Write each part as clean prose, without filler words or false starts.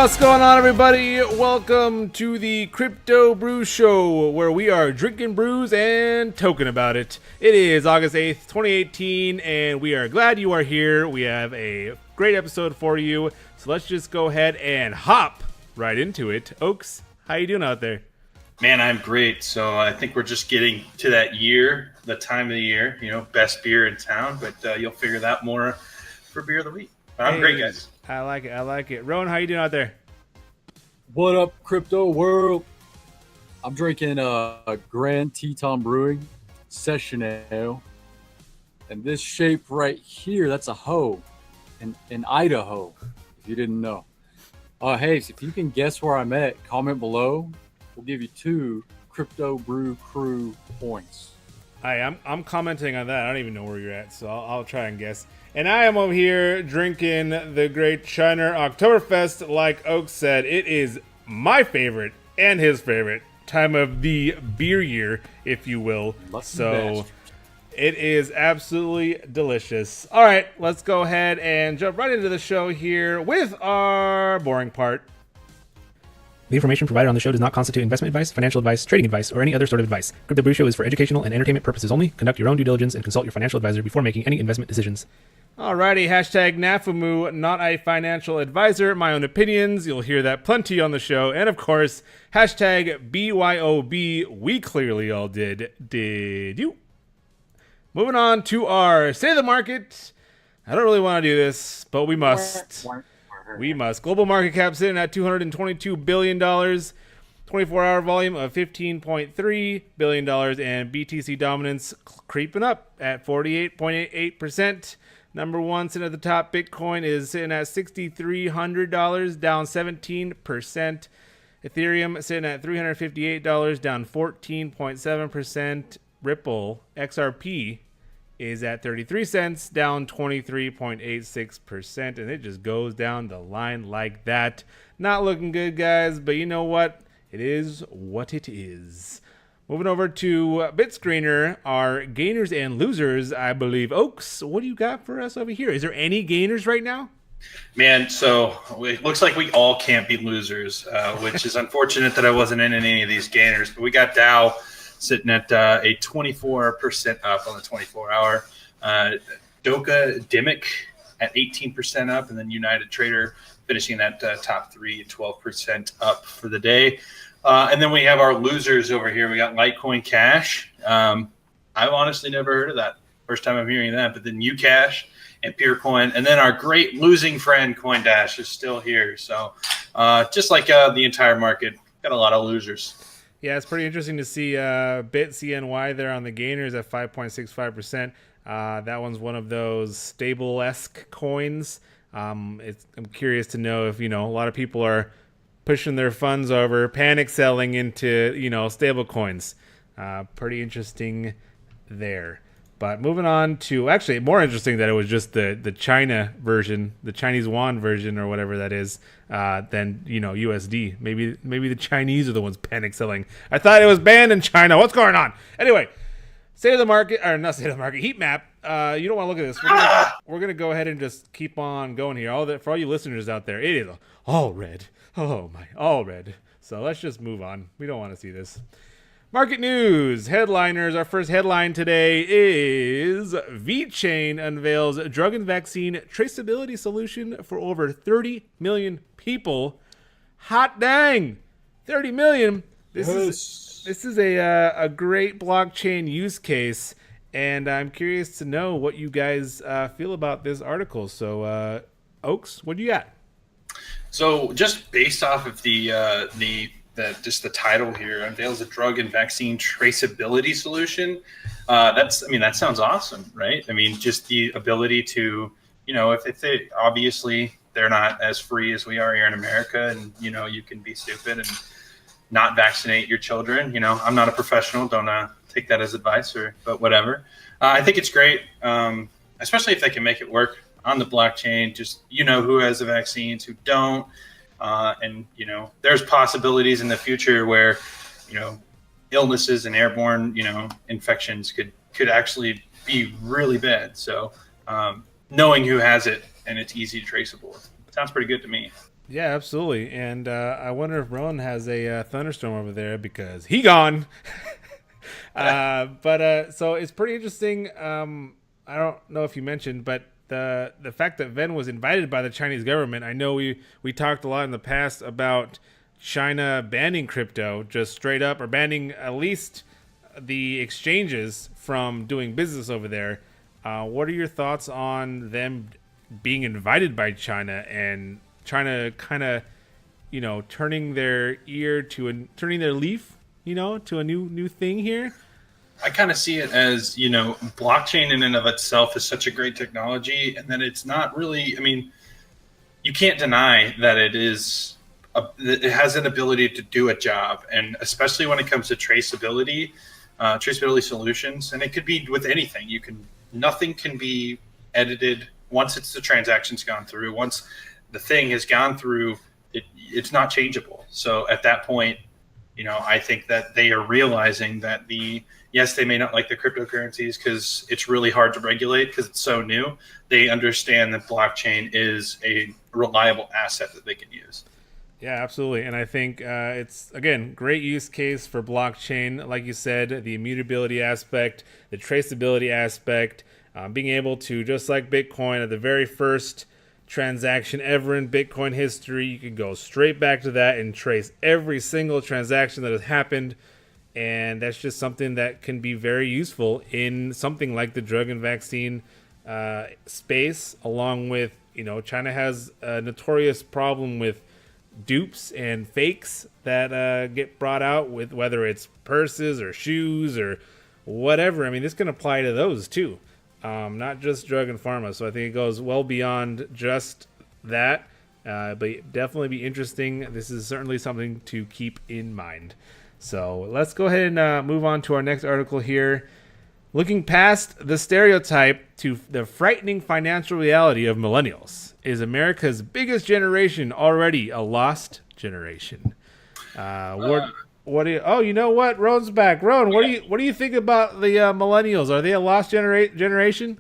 What's going on, everybody? Welcome to the Crypto Brew Show, where we are drinking brews and talking about it. It is August 8th, 2018, and we are glad you are here. We have a great episode for you, so let's just go ahead and hop right into it. Oaks, how you doing out there? Man, I'm great. So I think we're just getting to that year, the time of the year, best beer in town, but you'll figure that more for Beer of the Week. I'm great, guys. I like it. Rowan, how you doing out there? What up, crypto world? I'm drinking a Grand Teton Brewing Session Ale. And this shape right here, that's a hoe in Idaho, if you didn't know. Hey, so if you can guess where I'm at, comment below. We'll give you 2 Crypto Brew Crew points. Hi, I'm commenting on that. I don't even know where you're at, so I'll try and guess. And I am over here drinking the Great Shiner Oktoberfest. Like Oak said, it is my favorite and his favorite time of the beer year, if you will. So it is absolutely delicious. All right, let's go ahead and jump right into the show here with our boring part. The information provided on the show does not constitute investment advice, financial advice, trading advice, or any other sort of advice. Crypto Brew Show is for educational and entertainment purposes only. Conduct your own due diligence and consult your financial advisor before making any investment decisions. Alrighty, hashtag NAFUMU, not a financial advisor, my own opinions. You'll hear that plenty on the show. And of course, hashtag BYOB, we clearly all did. Did you? Moving on to our State of the Market. I don't really want to do this, but we must. We must. Global market cap sitting at $222 billion, 24-hour volume of $15.3 billion, and BTC dominance creeping up at 48.88%. Number one sitting at the top, Bitcoin is sitting at $6,300, down 17%. Ethereum sitting at $358, down 14.7%. Ripple XRP is at 33 cents, down 23.86%, and it just goes down the line like that. Not looking good, guys, but you know what? It is what it is. Moving over to BitScreener, our gainers and losers, I believe. Oaks, what do you got for us over here? Is there any gainers right now? Man, so it looks like we all can't be losers, which is unfortunate that I wasn't in any of these gainers, but we got Dow sitting at a 24% up on the 24-hour. Doka Dimic at 18% up, and then United Trader finishing that top 3 at 12% up for the day. And then we have our losers over here. We got Litecoin Cash. I've honestly never heard of that. First time I'm hearing that. But then Ucash and Purecoin. And then our great losing friend CoinDash is still here. So just like the entire market, got a lot of losers. Yeah, it's pretty interesting to see BitCNY there on the gainers at 5.65%. That one's one of those stable-esque coins. I'm curious to know if, a lot of people are pushing their funds over, panic selling into, stable coins. Pretty interesting there. But moving on to, actually, more interesting that it was just the China version, the Chinese yuan version or whatever that is, than, USD. Maybe the Chinese are the ones panic selling. I thought it was banned in China. What's going on? Anyway, state of the market, or not state of the market, heat map. You don't want to look at this. We're gonna go ahead and just keep on going here. For all you listeners out there, it is all red. Oh my, all red. So let's just move on. We don't want to see this. Market news, headliners. Our first headline today is VeChain unveils drug and vaccine traceability solution for over 30 million people. Hot dang, 30 million. This is a great blockchain use case, and I'm curious to know what you guys feel about this article. So, Oaks, what do you got? So just based off of just the title here, unveils a drug and vaccine traceability solution. That sounds awesome, right? I mean, just the ability to, if they obviously they're not as free as we are here in America, and you can be stupid and not vaccinate your children. I'm not a professional, don't take that as advice, but whatever. I think it's great, especially if they can make it work on the blockchain. Just who has the vaccines, who don't. And there's possibilities in the future where illnesses and airborne infections could actually be really bad. So knowing who has it and it's easy to traceable, sounds pretty good to me. Yeah, absolutely. And I wonder if Rowan has a thunderstorm over there because he gone. But so it's pretty interesting. I don't know if you mentioned, but the fact that Ven was invited by the Chinese government. I know we talked a lot in the past about China banning crypto just straight up, or banning at least the exchanges from doing business over there. What are your thoughts on them being invited by China and China kind of, turning their ear to turning their leaf, to a new thing here? I kind of see it as, blockchain in and of itself is such a great technology, and that it's not really, I mean, you can't deny that it has an ability to do a job. And especially when it comes to traceability solutions, and it could be with anything. Nothing can be edited once the transaction's gone through. Once the thing has gone through, it's not changeable. So at that point, I think that they are realizing that yes, they may not like the cryptocurrencies because it's really hard to regulate because it's so new. They understand that blockchain is a reliable asset that they can use. Yeah, absolutely. And I think it's, again, great use case for blockchain. Like you said, the immutability aspect, the traceability aspect, being able to, just like Bitcoin, at the very first transaction ever in Bitcoin history, you can go straight back to that and trace every single transaction that has happened. And that's just something that can be very useful in something like the drug and vaccine space, along with, China has a notorious problem with dupes and fakes that get brought out, with whether it's purses or shoes or whatever. I mean, this can apply to those too, not just drug and pharma. So I think it goes well beyond just that, but definitely be interesting. This is certainly something to keep in mind. So let's go ahead and move on to our next article here. Looking past the stereotype to the frightening financial reality of millennials. Is America's biggest generation already a lost generation? What do you? Oh, you know what? Roan's back. Roan, what do you think about the millennials? Are they a lost generation?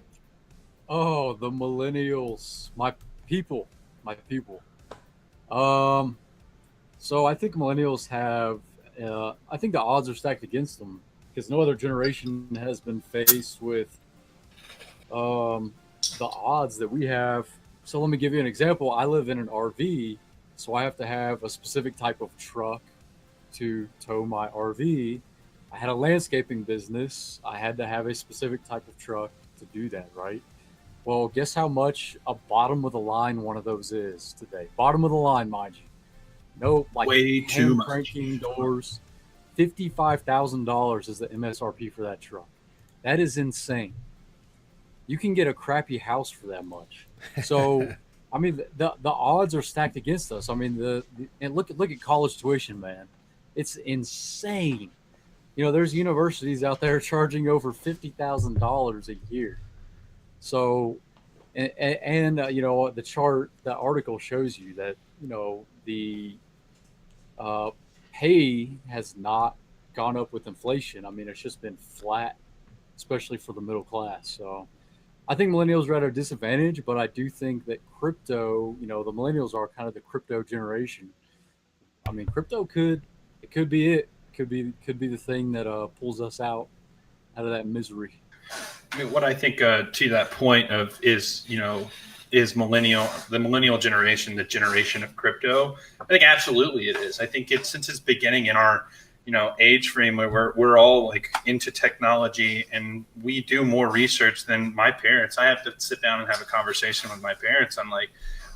Oh, the millennials, my people. So I think millennials have. I think the odds are stacked against them because no other generation has been faced with the odds that we have. So let me give you an example. I live in an RV, so I have to have a specific type of truck to tow my RV. I had a landscaping business. I had to have a specific type of truck to do that, right? Well, guess how much a bottom of the line one of those is today? Bottom of the line, mind you. No, like way too much. Cranking doors. $55,000 is the MSRP for that truck. That is insane. You can get a crappy house for that much. So, I mean, the odds are stacked against us. I mean, and look at college tuition, man. It's insane. There's universities out there charging over $50,000 a year. So, and the article shows you that the pay has not gone up with inflation. I mean, it's just been flat, especially for the middle class. So I think millennials are at a disadvantage, but I do think that crypto, the millennials are kind of the crypto generation. I mean, crypto could be it. Could be the thing that pulls us out of that misery. I mean, what I think to that point of is the millennial generation, the generation of crypto. I think absolutely it is. I think since its beginning in our age frame where we're all like into technology, and we do more research than my parents. I have to sit down and have a conversation with my parents. I'm like,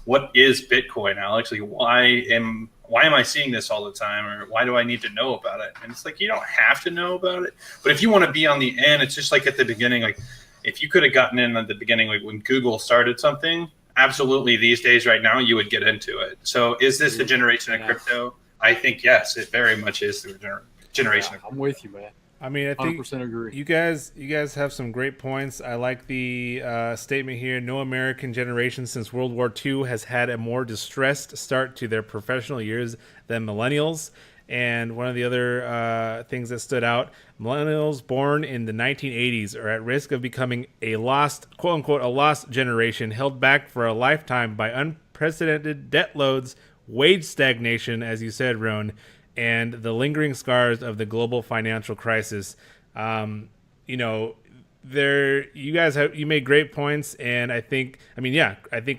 what is Bitcoin, Alex? Like, why am I seeing this all the time, or why do I need to know about it? And it's like, you don't have to know about it, but if you want to be on the end, it's just like at the beginning, like if you could have gotten in at the beginning, like when Google started something, absolutely these days right now, you would get into it. So is this the generation of crypto? I think, yes, it very much is the generation of crypto. I'm with you, man. I mean, I think 100% agree. You guys have some great points. I like the statement here. No American generation since World War II has had a more distressed start to their professional years than millennials. And one of the other things that stood out, millennials born in the 1980s are at risk of becoming a lost, quote unquote, a lost generation, held back for a lifetime by unprecedented debt loads, wage stagnation, as you said, Roan, and the lingering scars of the global financial crisis. You know, you made great points, and I think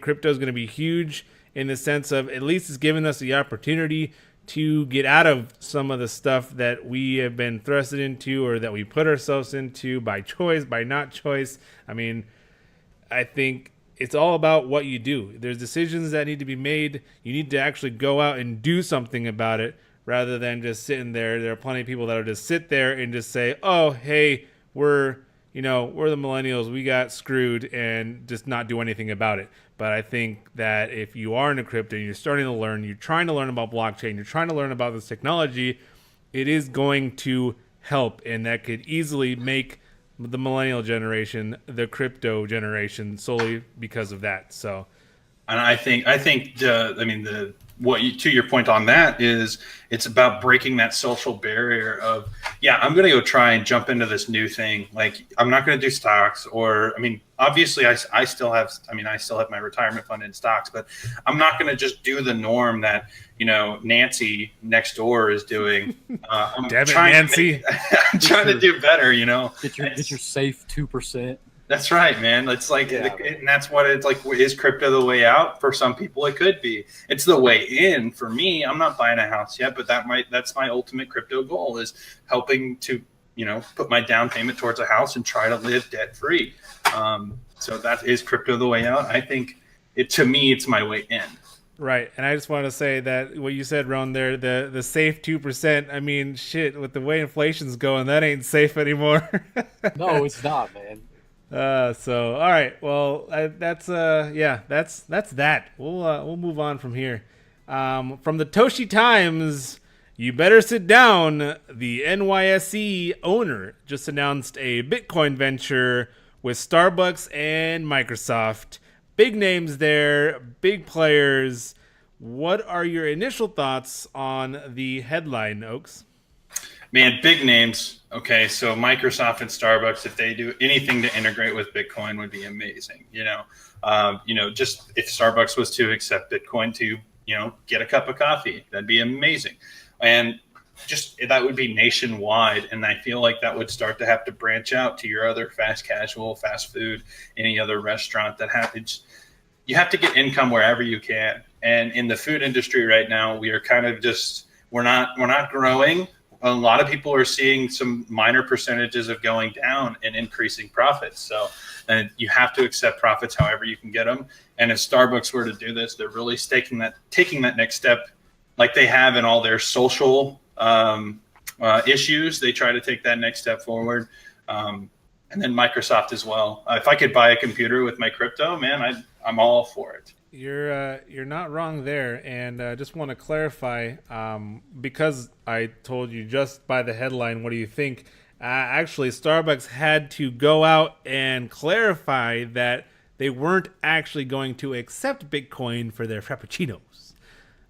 crypto is going to be huge in the sense of at least it's given us the opportunity to get out of some of the stuff that we have been thrusted into or that we put ourselves into by choice, by not choice. I mean, I think it's all about what you do. There's decisions that need to be made. You need to actually go out and do something about it rather than just sitting there. There are plenty of people that will just sit there and just say, oh, hey, we're the millennials. We got screwed, and just not do anything about it. But I think that if you are in a crypto, you're starting to learn, you're trying to learn about blockchain, you're trying to learn about this technology, it is going to help. And that could easily make the millennial generation the crypto generation solely because of that. So, and I think to your point on that is it's about breaking that social barrier of, yeah, I'm going to go try and jump into this new thing. Like, I'm not going to do stocks, or, I mean, obviously I still have my retirement fund in stocks, but I'm not going to just do the norm that, Nancy next door is doing. I'm trying to do better, Get your safe 2%. That's right, man. It's like, and that's what it's like. Is crypto the way out? For some people, it could be. It's the way in. For me, I'm not buying a house yet, but that's my ultimate crypto goal, is helping to, put my down payment towards a house and try to live debt free. So that is crypto the way out. I think to me, it's my way in. Right. And I just want to say that what you said, Ron, there, the safe 2%, I mean, shit, with the way inflation's going, that ain't safe anymore. No, it's not, man. So all right, well, that's that. We'll move on from here. From the Toshi Times, you better sit down. The NYSE Owner just announced a Bitcoin venture with Starbucks and Microsoft. Big names there, big players. What are your initial thoughts on the headline, Oaks? Man, big names. Okay, so Microsoft and Starbucks, if they do anything to integrate with Bitcoin, would be amazing. Just if Starbucks was to accept Bitcoin to, get a cup of coffee, that'd be amazing. And just that would be nationwide. And I feel like that would start to have to branch out to your other fast casual, fast food, any other restaurant that happens. You have to get income wherever you can. And in the food industry right now, we are kind of we're not growing. A lot of people are seeing some minor percentages of going down and increasing profits. So, and you have to accept profits however you can get them. And if Starbucks were to do this, they're really taking that next step, like they have in all their social issues. They try to take that next step forward. And then Microsoft as well. If I could buy a computer with my crypto, man, I'm all for it. You're not wrong there, and just want to clarify, because I told you just by the headline, what do you think? Actually, Starbucks had to go out and clarify that they weren't actually going to accept Bitcoin for their frappuccinos.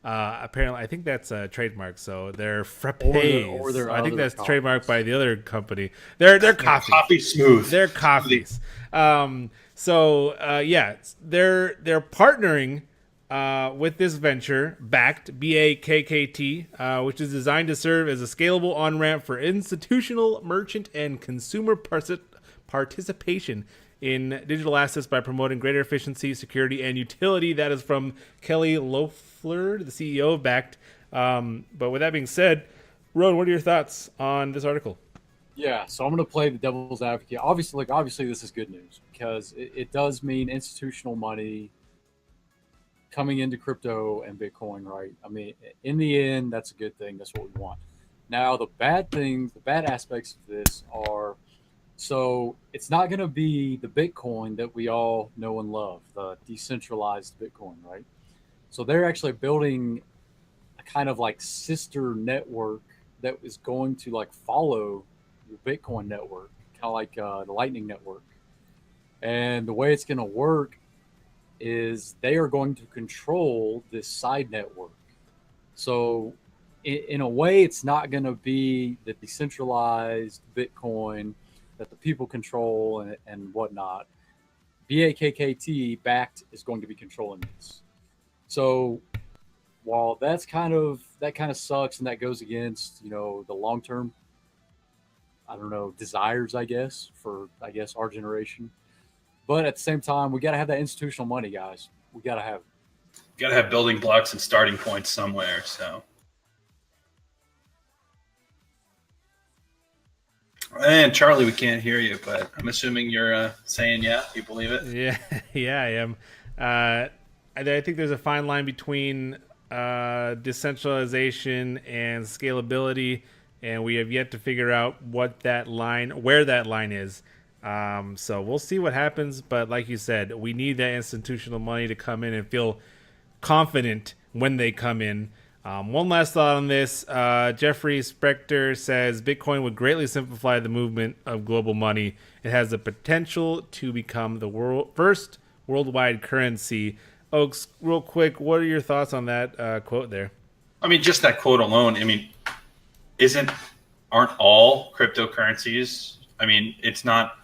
Apparently, I think that's a trademark. So their frappes, or their I think that's coffees. trademarked by the other company. They're coffee. Coffee smooth. They're coffees. They're partnering with this venture backed VeChain, which is designed to serve as a scalable on-ramp for institutional, merchant, and consumer participation in digital assets by promoting greater efficiency, security, and utility. That is from Kelly Loeffler, the CEO of Bakkt. But with that being said, Ron, what are your thoughts on this article? Yeah, so I'm going to play the devil's advocate. Obviously, this is good news because it does mean institutional money coming into crypto and Bitcoin, right? I mean, in the end, that's a good thing. That's what we want. Now, the bad aspects of this are, so it's not going to be the Bitcoin that we all know and love, the decentralized Bitcoin, right? So they're actually building a kind of like sister network that is going to like follow your Bitcoin network, kind of like the Lightning Network. And the way it's going to work is they are going to control this side network. So in a way, it's not going to be the decentralized Bitcoin that the people control and whatnot. VeChain Bakkt is going to be controlling this. So while that kind of sucks and that goes against, you know, the long term, I don't know, desires, I guess, for I guess our generation. But at the same time, we got to have that institutional money, guys. We got to have it. You got to have building blocks and starting points somewhere. So, and Charlie, we can't hear you, but I'm assuming you're saying you believe it. Yeah, yeah, I am. I think there's a fine line between decentralization and scalability, and we have yet to figure out where that line is. So we'll see what happens. But like you said, we need that institutional money to come in and feel confident when they come in. One last thought on this. Jeffrey Spector says Bitcoin would greatly simplify the movement of global money. It has the potential to become the first worldwide currency. Oaks, real quick, what are your thoughts on that quote there? I mean, just that quote alone. I mean, aren't all cryptocurrencies? I mean, it's not,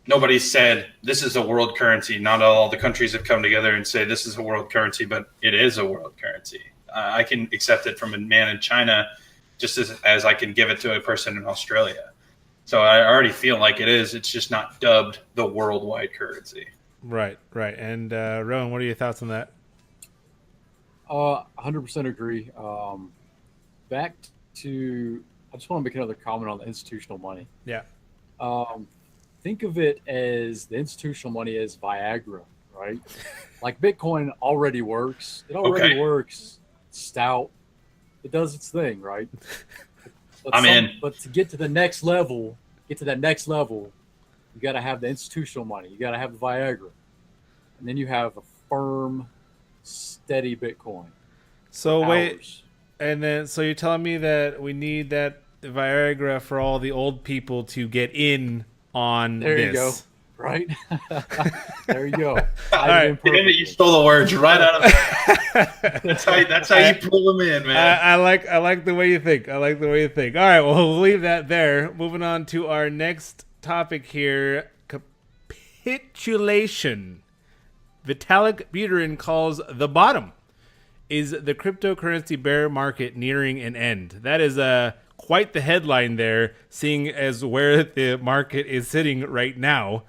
nobody said this is a world currency. Not all the countries have come together and say this is a world currency, but it is a world currency. I can accept it from a man in China just as I can give it to a person in Australia. So I already feel like it is. It's just not dubbed the worldwide currency. Right. And Rowan, what are your thoughts on that? 100% agree. Back to, I just want to make another comment on the institutional money. Yeah. Think of it as the institutional money as Viagra, right? Like Bitcoin already works. It already works. It's stout. It does its thing, right? But to get to the next level, you got to have the institutional money. You got to have the Viagra. And then you have a firm, steady Bitcoin. So wait, and then so you're telling me that we need that Viagra for all the old people to get in on there this. You go. Right? There you go. All right. You stole the words right out of it. That's how you pull them in, man. I like the way you think. All right, well, we'll leave that there. Moving on to our next topic here. Capitulation. Vitalik Buterin calls the bottom. Is the cryptocurrency bear market nearing an end? That is quite the headline there, seeing as where the market is sitting right now.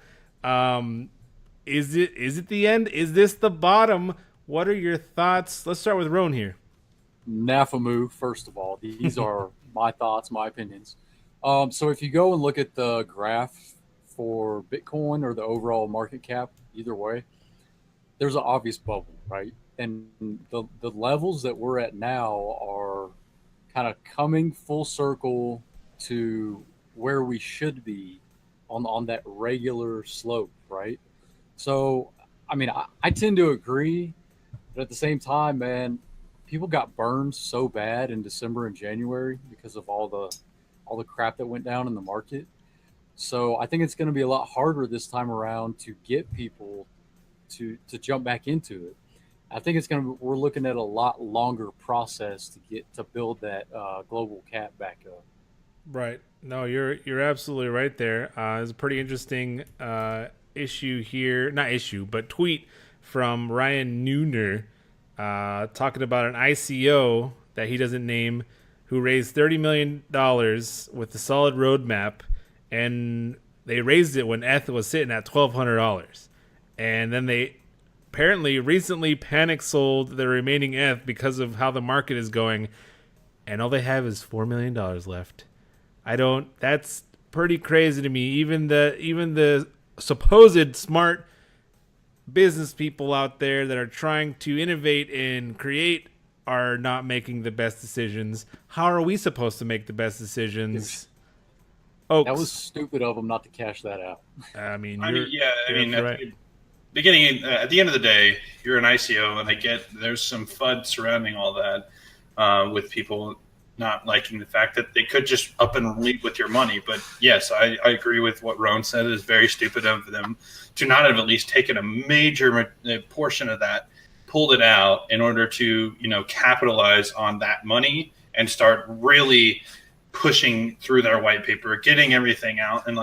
Is it the end? Is this the bottom? What are your thoughts? Let's start with Roan here. Nafamu, first of all. These are my thoughts, my opinions. So if you go and look at the graph for Bitcoin or the overall market cap, either way, there's an obvious bubble, right? And the levels that we're at now are kind of coming full circle to where we should be on that regular slope, right? So, I mean, I tend to agree, but at the same time, man, people got burned so bad in December and January because of all the crap that went down in the market. So I think it's going to be a lot harder this time around to get people to jump back into it. I think we're looking at a lot longer process to build that global cap back up. Right. No, you're absolutely right there. There's a pretty interesting issue here, not issue, but tweet from Ryan Neuner talking about an ICO that he doesn't name who raised $30 million with a solid roadmap, and they raised it when ETH was sitting at $1,200. And then they apparently recently panic sold the remaining ETH because of how the market is going, and all they have is $4 million left. That's pretty crazy to me. Even the supposed smart business people out there that are trying to innovate and create are not making the best decisions. How are we supposed to make the best decisions? That was stupid of them not to cash that out. At the end of the day, you're an ICO, and I get there's some FUD surrounding all that with people not liking the fact that they could just up and leave with your money. But yes, I agree with what Roan said. It is very stupid of them to not have at least taken a major portion of that, pulled it out in order to, capitalize on that money and start really pushing through their white paper, getting everything out and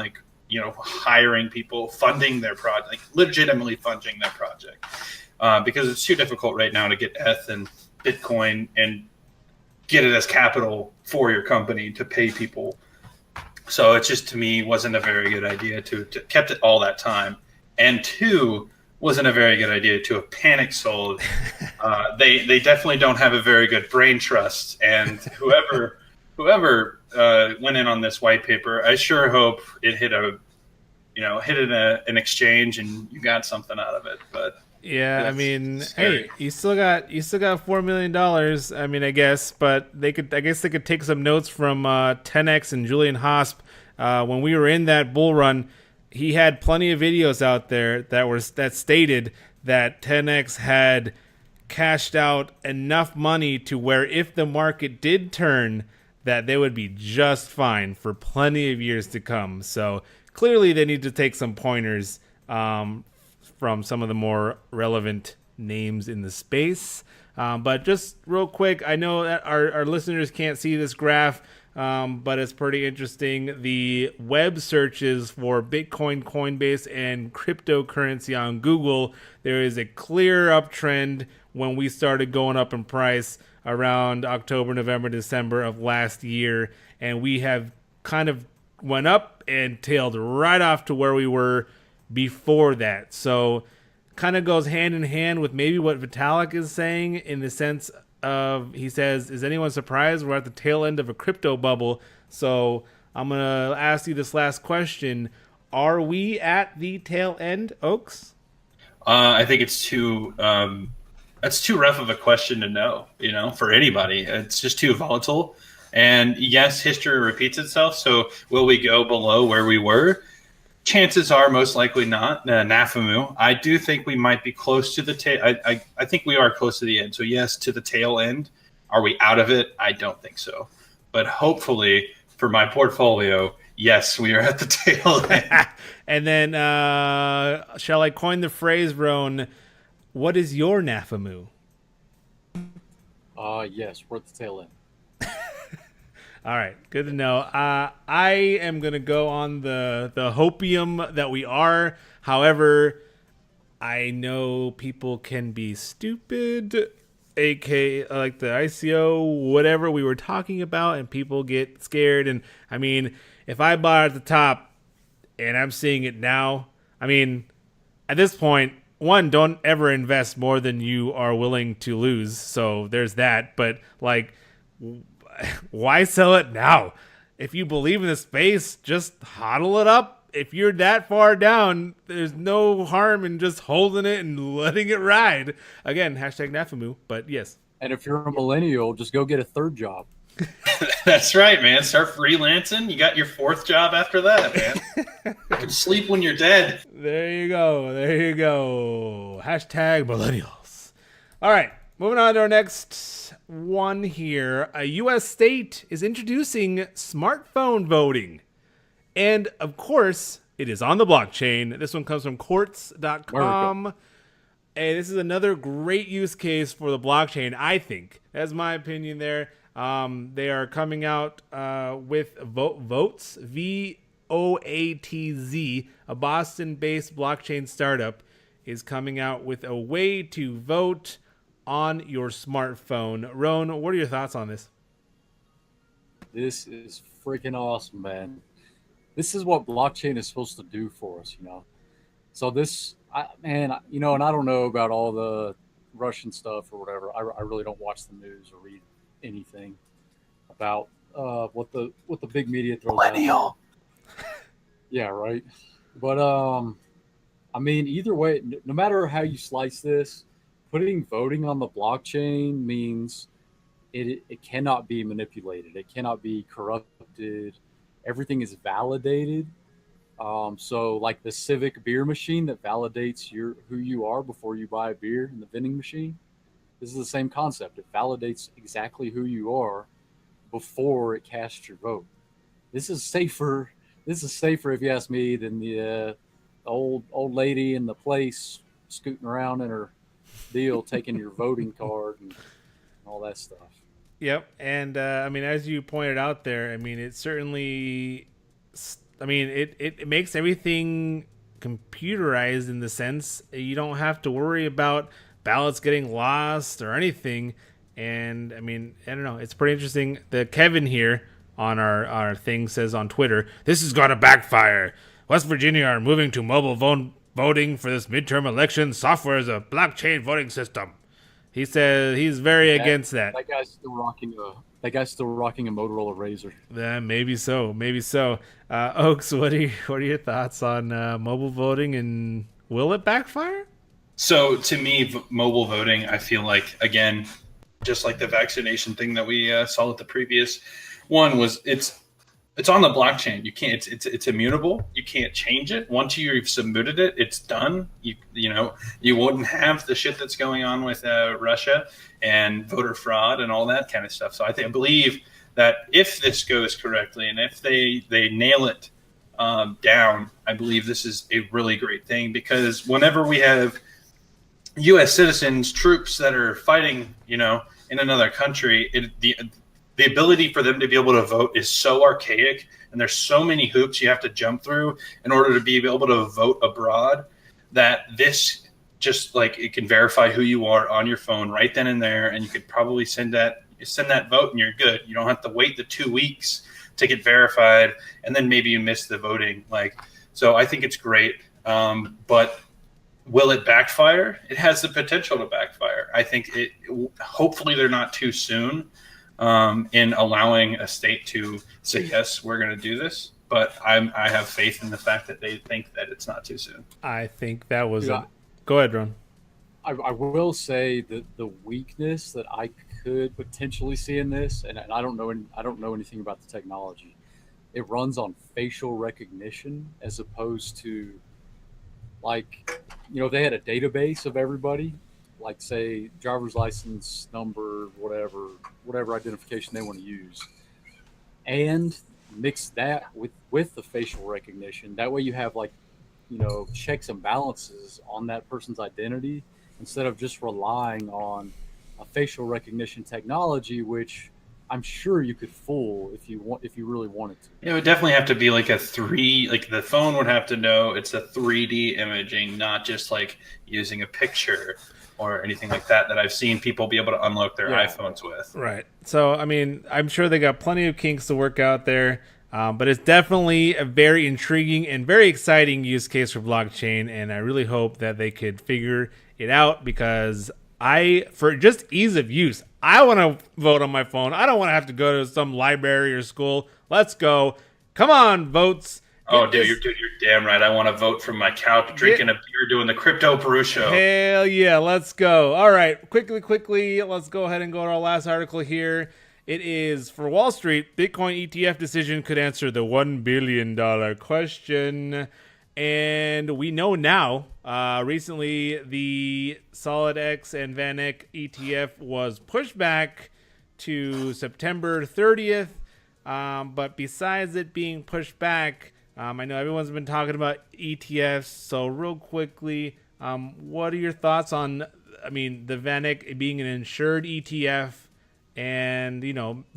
hiring people, funding their project, legitimately funding their project, because it's too difficult right now to get ETH and Bitcoin and get it as capital for your company to pay people. So it just, to me, wasn't a very good idea to kept it all that time. And two, wasn't a very good idea to have panic sold. They definitely don't have a very good brain trust. And whoever went in on this white paper, I sure hope it hit an exchange and you got something out of it. But yeah, I mean, scary. hey, you still got $4 million. I mean, I guess, but I guess they could take some notes from 10x and Julian Hosp. When we were in that bull run, he had plenty of videos out there that stated that 10x had cashed out enough money to where if the market did turn, that they would be just fine for plenty of years to come. So clearly they need to take some pointers from some of the more relevant names in the space. But just real quick, I know that our listeners can't see this graph, but it's pretty interesting. The web searches for Bitcoin, Coinbase, and cryptocurrency on Google, there is a clear uptrend when we started going up in price around October, November, December of last year. And we have kind of went up and tailed right off to where we were before that. So kind of goes hand in hand with maybe what Vitalik is saying, in the sense of, he says, is anyone surprised we're at the tail end of a crypto bubble? So I'm going to ask you this last question. Are we at the tail end, Oaks? I think it's too rough of a question to know, for anybody. It's just too volatile. And yes, history repeats itself. So will we go below where we were? Chances are most likely not. Nafamu. I do think we might be close to the tail. I think we are close to the end. So yes, to the tail end. Are we out of it? I don't think so. But hopefully for my portfolio, yes, we are at the tail end. And then shall I coin the phrase, Roan, what is your Nafamu? Yes, we're at the tail end. All right, good to know. I am going to go on the hopium that we are. However, I know people can be stupid, aka like the ICO, whatever we were talking about, and people get scared. And I mean, if I bought at the top and I'm seeing it now, I mean, at this point, one, don't ever invest more than you are willing to lose. So there's that. But like, why sell it now? If you believe in the space, just hodl it up. If you're that far down, there's no harm in just holding it and letting it ride. Again, hashtag Nafamu, but yes. And if you're a millennial, just go get a third job. That's right, man. Start freelancing. You got your fourth job after that, man. You can sleep when you're dead. There you go. There you go. Hashtag millennials. All right. Moving on to our next one here. A U.S. state is introducing smartphone voting. And, of course, it is on the blockchain. This one comes from courts.com. And this is another great use case for the blockchain, I think. That's my opinion there. They are coming out with Votes, V-O-A-T-Z, a Boston-based blockchain startup, is coming out with a way to vote on your smartphone. Roan, what are your thoughts on this? This is freaking awesome, man. This is what blockchain is supposed to do for us, So this, and I don't know about all the Russian stuff or whatever. I really don't watch the news or read anything about what the big media throws Millennial. out. Yeah, right. But I mean, either way, no matter how you slice this, putting voting on the blockchain means it cannot be manipulated. It cannot be corrupted. Everything is validated. So like the Civic beer machine that validates who you are before you buy a beer in the vending machine. This is the same concept. It validates exactly who you are before it casts your vote. This is safer. This is safer, if you ask me, than the old lady in the place scooting around in her deal, taking your voting card and all that stuff. Yep. And I mean, as you pointed out there, I mean, it certainly, I mean, it makes everything computerized in the sense you don't have to worry about ballots getting lost or anything. And I mean, I don't know. It's pretty interesting. The Kevin here on our thing says on Twitter, this is going to backfire. West Virginia are moving to mobile voting for this midterm election. Software is a blockchain voting system. He says he's very against that. That guy's still rocking a Motorola Razr. Maybe so. Maybe so. Oaks, what are your thoughts on mobile voting, and will it backfire? So to me, mobile voting, I feel like, again, just like the vaccination thing that we saw at the previous one, was it's on the blockchain. You can't. It's immutable. You can't change it. Once you've submitted it, it's done. You wouldn't have the shit that's going on with Russia and voter fraud and all that kind of stuff. So I believe that if this goes correctly and if they nail it down, I believe this is a really great thing, because whenever we have U.S. citizens, troops that are fighting, in another country, the ability for them to be able to vote is so archaic, and there's so many hoops you have to jump through in order to be able to vote abroad, that this just it can verify who you are on your phone right then and there, and you could probably send that vote and you're good. You don't have to wait the 2 weeks to get verified, and then maybe you miss the voting. So I think it's great, but will it backfire? It has the potential to backfire. I think hopefully they're not too soon in allowing a state to say, yes, we're going to do this. But I have faith in the fact that they think that it's not too soon. I think that was Go ahead, Ron. I will say that the weakness that I could potentially see in this, and I don't know anything about the technology, it runs on facial recognition as opposed to if they had a database of everybody, say driver's license number, whatever identification they want to use, and mix that with the facial recognition. That way you have checks and balances on that person's identity, instead of just relying on a facial recognition technology, which I'm sure you could fool if you really wanted to. It would definitely have to be the phone would have to know it's a 3D imaging, not just using a picture or anything like that I've seen people be able to unlock their iPhones with. Right. So, I mean, I'm sure they got plenty of kinks to work out there, but it's definitely a very intriguing and very exciting use case for blockchain, and I really hope that they could figure it out, because for just ease of use, I want to vote on my phone. I don't want to have to go to some library or school. Let's go. Come on, votes. Dude, you're damn right. I want to vote from my couch, drinking a beer, doing the Crypto Brew show. Hell yeah, let's go. All right, quickly, let's go ahead and go to our last article here. It is for Wall Street. Bitcoin ETF decision could answer the $1 billion question. And we know now, recently the SolidX and VanEck ETF was pushed back to September 30th. But besides it being pushed back, I know everyone's been talking about ETFs. So real quickly, what are your thoughts on, the VanEck being an insured ETF, and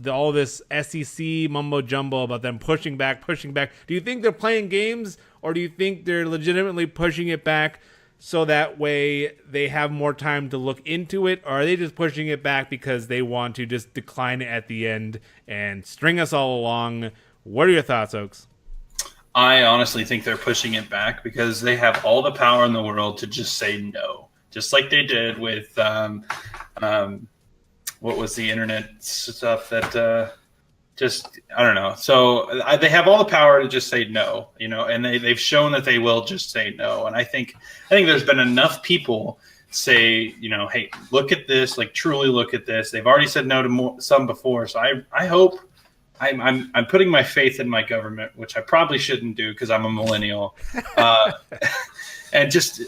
all this SEC mumbo jumbo about them pushing back? Do you think they're playing games, or do you think they're legitimately pushing it back so that way they have more time to look into it? Or are they just pushing it back because they want to just decline it at the end and string us all along? What are your thoughts, Oaks? I honestly think they're pushing it back because they have all the power in the world to just say no, just like they did with what was the internet stuff that I don't know. So they have all the power to just say no, and they've shown that they will just say no. And I think there's been enough people say, hey, look at this, truly look at this. They've already said no to some before. So I hope I'm putting my faith in my government, which I probably shouldn't do because I'm a millennial. And just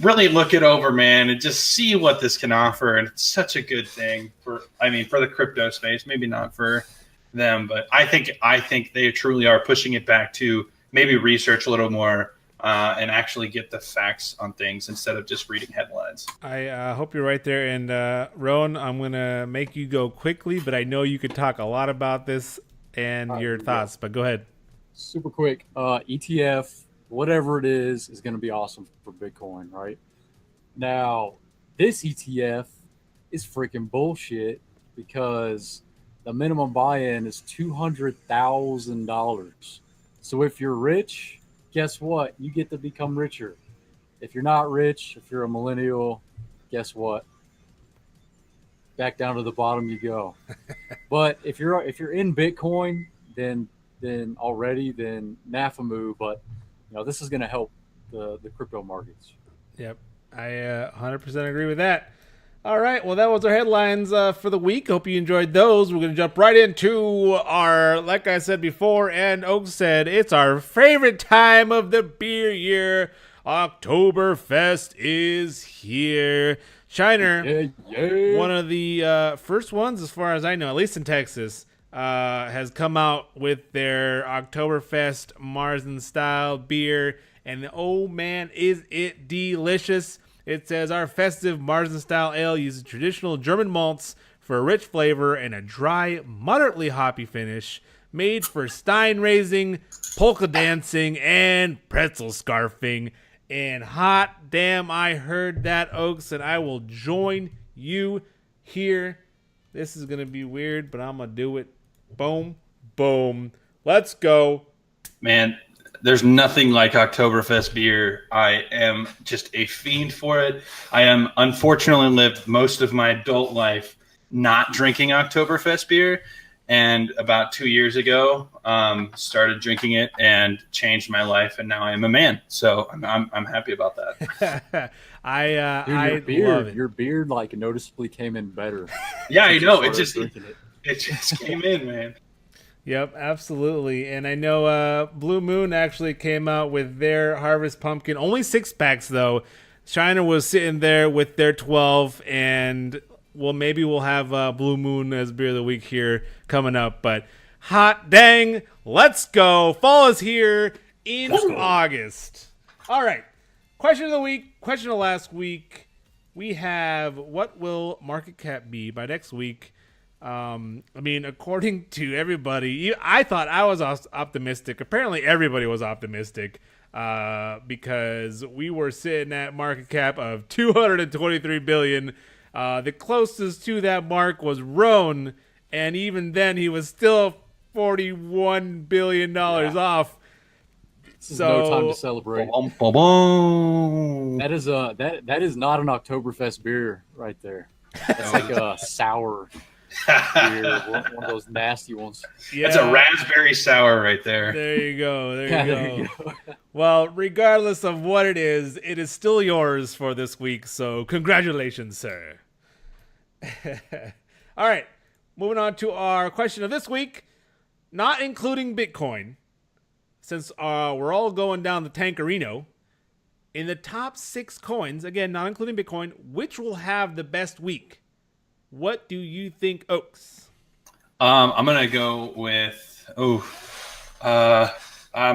really look it over, man, and just see what this can offer. And it's such a good thing for the crypto space, maybe not for them, but I think they truly are pushing it back to maybe research a little more and actually get the facts on things instead of just reading headlines. I hope you're right there. And Rowan, I'm going to make you go quickly, but I know you could talk a lot about this and your thoughts, but go ahead. Super quick. ETF, whatever it is going to be awesome for Bitcoin, right? Now, this ETF is freaking bullshit because the minimum buy-in is $200,000. So if you're rich, guess what? You get to become richer. If you're not rich, if you're a millennial, guess what? Back down to the bottom you go. But if you're in Bitcoin, then NAFAMU. But this is going to help the crypto markets. Yep, I 100% agree with that. All right, well, that was our headlines for the week. Hope you enjoyed those. We're going to jump right into our, like I said before, and Oak said, it's our favorite time of the beer year. Oktoberfest is here. Shiner, one of the first ones, as far as I know, at least in Texas, has come out with their Oktoberfest Marzen-style beer. And oh man, is it delicious. It says, our festive Marzen-style ale uses traditional German malts for a rich flavor and a dry, moderately hoppy finish, made for stein raising, polka dancing, and pretzel scarfing. And hot damn, I heard that, Oaks, and I will join you here. This is going to be weird, but I'm going to do it. Boom, boom. Let's go. Man, there's nothing like Oktoberfest beer. I am just a fiend for it. I am unfortunately lived most of my adult life not drinking Oktoberfest beer. And about 2 years ago, started drinking it and changed my life. And now I am a man. So I'm happy about that. I Dude, love it. Your beard like noticeably came in better. Yeah, I know. It It just came in, man. Yep, absolutely. And I know Blue Moon actually came out with their Harvest Pumpkin. Only 6-packs, though. China was sitting there with their 12. And, well, maybe we'll have Blue Moon as Beer of the Week here coming up. But hot dang, let's go. Fall is here in August. All right. Question of the week. Question of last week. We have, what will market cap be by next week? I mean, according to everybody, I thought I was optimistic. Apparently, everybody was optimistic because we were sitting at market cap of $223 billion. The closest to that mark was Roan, and even then, he was still $41 billion off. This is no time to celebrate. That is not an Oktoberfest beer right there. That's like a sour beer, one of those nasty ones. Yeah. That's a raspberry sour right there. There you go. There you go. Well, regardless of what it is still yours for this week. So congratulations, sir. All right. Moving on to our question of this week, not including Bitcoin, since we're all going down the tankerino. In the top 6 coins, again, not including Bitcoin, which will have the best week? What do you think, Oaks? I'm going to go with, I'm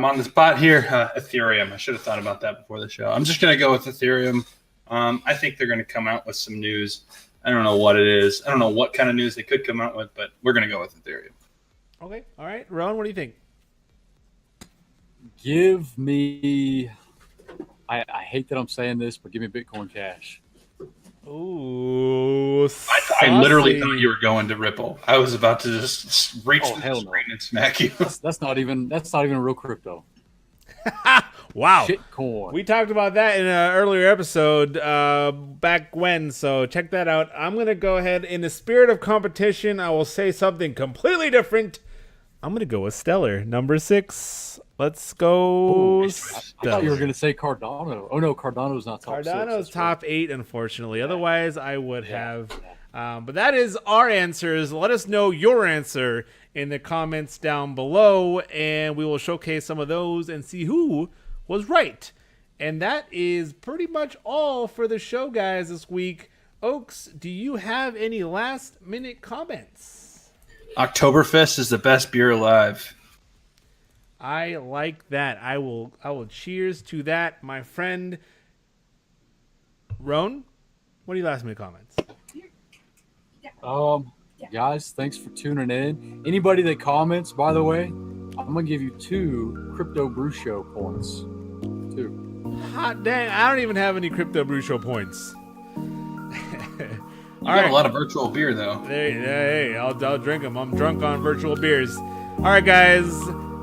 on the spot here, Ethereum. I should have thought about that before the show. I'm just going to go with Ethereum. I think they're going to come out with some news. I don't know what it is. I don't know what kind of news they could come out with, but we're going to go with Ethereum. Okay. All right. Ron, what do you think? Give me, I hate that I'm saying this, but give me Bitcoin Cash. Ooh, I literally thought you were going to Ripple. I was about to just reach the screen and smack you. That's not even a real crypto. Wow. Shitcoin. We talked about that in an earlier episode back when, so check that out. I'm going to go ahead. In the spirit of competition, I will say something completely different. I'm going to go with Stellar, number 6. Let's go. I thought you were going to say Cardano. Oh, no, Cardano's not top 6. Cardano's top 8, unfortunately. Otherwise, I would have. But that is our answers. Let us know your answer in the comments down below, and we will showcase some of those and see who was right. And that is pretty much all for the show, guys, this week. Oaks, do you have any last-minute comments? Oktoberfest is the best beer alive. I like that. I will cheers to that, my friend. Roan, what are your last-minute comments? Guys, thanks for tuning in. Anybody that comments, by the way, I'm gonna give you 2 Crypto Brew Show points. 2. Hot dang, I don't even have any Crypto Brew Show points. You got a lot of virtual beer, though. Hey, I'll drink them. I'm drunk on virtual beers. All right, guys,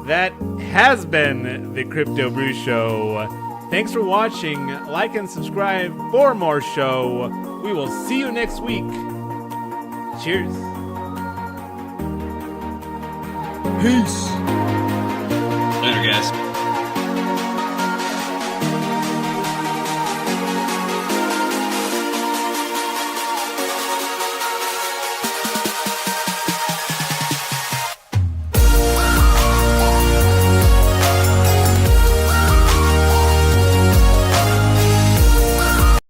that has been the Crypto Brew Show. Thanks for watching. Like and subscribe for more show. We will see you next week. Cheers. Peace.